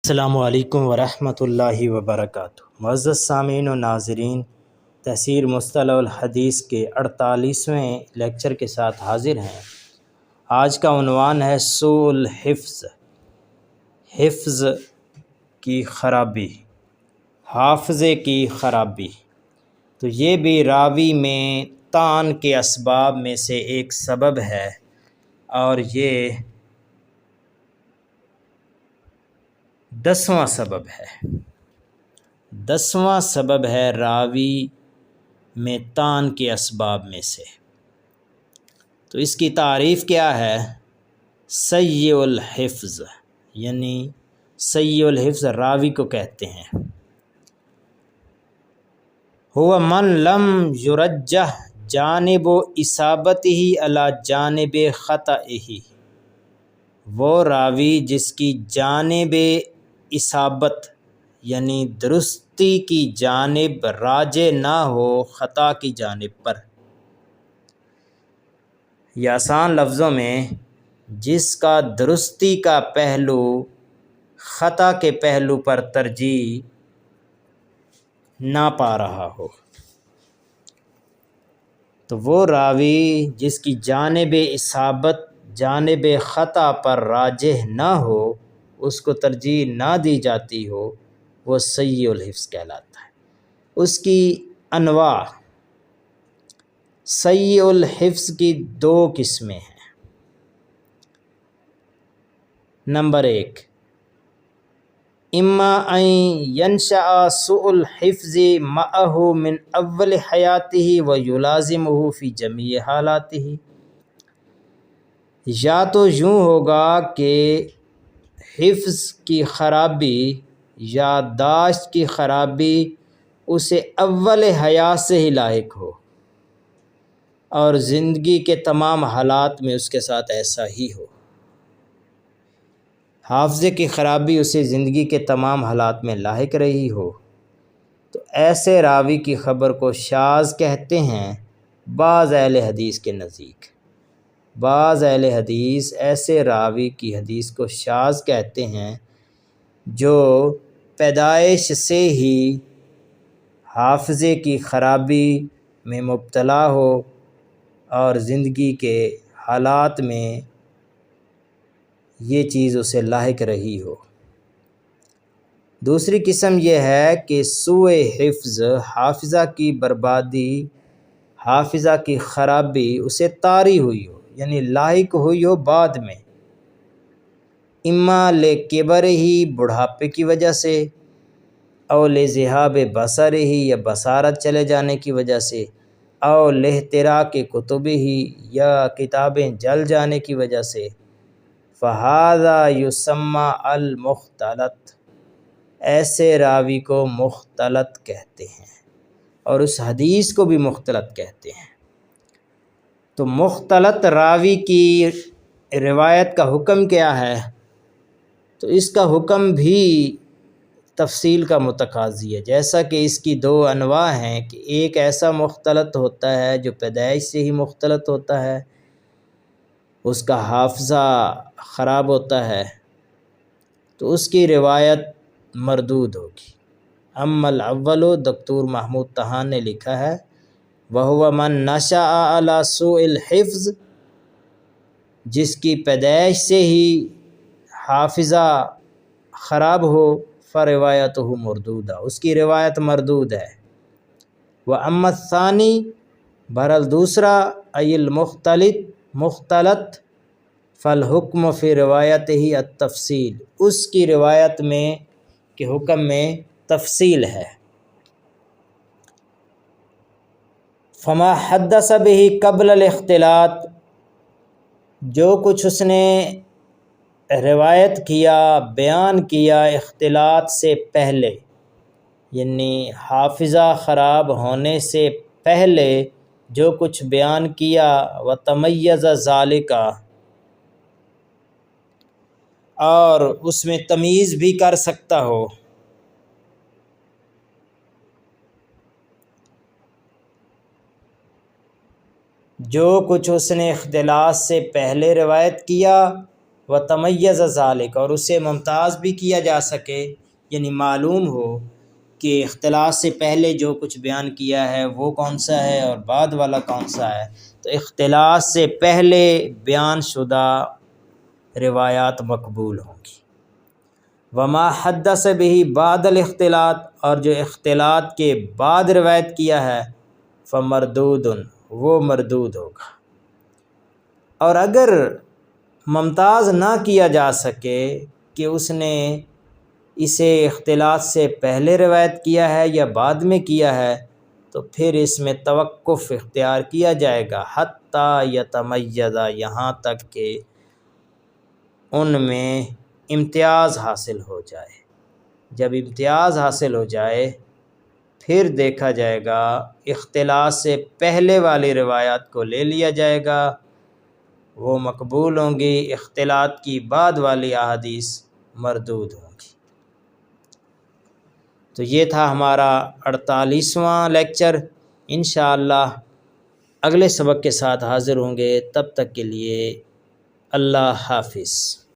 السلام علیکم ورحمۃ اللہ وبرکاتہ۔ معزز سامعین و ناظرین، تفسیر مصطلح الحدیث کے 48ویں لیکچر کے ساتھ حاضر ہیں۔ آج کا عنوان ہے سوء الحفظ، حفظ کی خرابی، حافظے کی خرابی۔ تو یہ بھی راوی میں طعن کے اسباب میں سے ایک سبب ہے، اور یہ 10واں سبب ہے۔ 10واں سبب ہے راوی میں طعن کے اسباب میں سے۔ تو اس کی تعریف کیا ہے؟ سیء الحفظ، یعنی سیء الحفظ راوی کو کہتے ہیں۔ هو من لم یرجح جانب اصابتہ علی جانب خطئہ، وہ راوی جس کی جانب اصابت یعنی درستی کی جانب راجح نہ ہو خطا کی جانب پر، یا آسان لفظوں میں جس کا درستی کا پہلو خطا کے پہلو پر ترجیح نہ پا رہا ہو۔ تو وہ راوی جس کی جانب اصابت جانب خطا پر راجح نہ ہو، اس کو ترجیح نہ دی جاتی ہو، وہ سیء الحفظ کہلاتا ہے۔ اس کی انواع، سیء الحفظ کی 2 قسمیں ہیں۔ نمبر 1، اما ان ینشأ سوء الحفظ معہ من اول حیاتہ ویلازمہ فی جمیع حالاتہ، یا تو یوں ہوگا کہ حفظ کی خرابی، یادداشت کی خرابی اسے اول حیات سے ہی لاحق ہو، اور زندگی کے تمام حالات میں اس کے ساتھ ایسا ہی ہو۔ حافظے کی خرابی اسے زندگی کے تمام حالات میں لاحق رہی ہو، تو ایسے راوی کی خبر کو شاذ کہتے ہیں بعض اہل حدیث کے نزدیک۔ بعض اہل حدیث ایسے راوی کی حدیث کو شاذ کہتے ہیں جو پیدائش سے ہی حافظے کی خرابی میں مبتلا ہو اور زندگی کے حالات میں یہ چیز اسے لاحق رہی ہو۔ دوسری قسم یہ ہے کہ سوء حفظ، حافظہ کی بربادی، حافظہ کی خرابی اسے طاری ہوئی ہو، یعنی لاحق ہوئی ہو بعد میں، اما لکبر ہی، بڑھاپے کی وجہ سے، او لذہاب بصر ہی، یا بصارت چلے جانے کی وجہ سے، او لاحتراق کتب ہی، یا کتابیں جل جانے کی وجہ سے، فہذا یسمى المختلط، ایسے راوی کو مختلط کہتے ہیں، اور اس حدیث کو بھی مختلط کہتے ہیں۔ تو مختلط راوی کی روایت کا حکم کیا ہے؟ تو اس کا حکم بھی تفصیل کا متقاضی ہے، جیسا کہ اس کی 2 انواع ہیں کہ ایک ایسا مختلط ہوتا ہے جو پیدائش سے ہی مختلط ہوتا ہے، اس کا حافظہ خراب ہوتا ہے، تو اس کی روایت مردود ہوگی۔ اما الاول، دکتور محمود طحان نے لکھا ہے، وَهُوَ مَن نَشَأَ عَلَى سُوءِ الْحِفْظِ، جس کی پیدائش سے ہی حافظہ خراب ہو، فَرِوَایَتُهُ مردودہ، اس کی روایت مردود ہے۔ وَأَمَّا الثَّانِي، بہرحال دوسرا، أي المختلط، مختلط، فالحکم فی روایتہ التفصیل، اس کی روایت میں کہ حکم میں تفصیل ہے۔ فما حدث به قبل الاختلاط، جو کچھ اس نے روایت کیا، بیان کیا اختلاط سے پہلے، یعنی حافظہ خراب ہونے سے پہلے جو کچھ بیان کیا، وتمیز ذالک، اور اس میں تمیز بھی کر سکتا ہو، جو کچھ اس نے اختلاط سے پہلے روایت کیا و تمیز ذالک، اور اسے ممتاز بھی کیا جا سکے، یعنی معلوم ہو کہ اختلاط سے پہلے جو کچھ بیان کیا ہے وہ کون سا ہے اور بعد والا کون سا ہے۔ تو اختلاط سے پہلے بیان شدہ روایات مقبول ہوں گی۔ وما حدث بہ بعد الاختلاط، اور جو اختلاط کے بعد روایت کیا ہے فمردود، وہ مردود ہوگا۔ اور اگر ممتاز نہ کیا جا سکے کہ اس نے اسے اختلاط سے پہلے روایت کیا ہے یا بعد میں کیا ہے، تو پھر اس میں توقف اختیار کیا جائے گا حتیٰ یتمیز، یہاں تک کہ ان میں امتیاز حاصل ہو جائے۔ جب امتیاز حاصل ہو جائے پھر دیکھا جائے گا، اختلاط سے پہلے والی روایات کو لے لیا جائے گا، وہ مقبول ہوں گی، اختلاط کی بعد والی احادیث مردود ہوں گی۔ تو یہ تھا ہمارا 48واں لیکچر۔ انشاءاللہ اگلے سبق کے ساتھ حاضر ہوں گے، تب تک کے لیے اللہ حافظ۔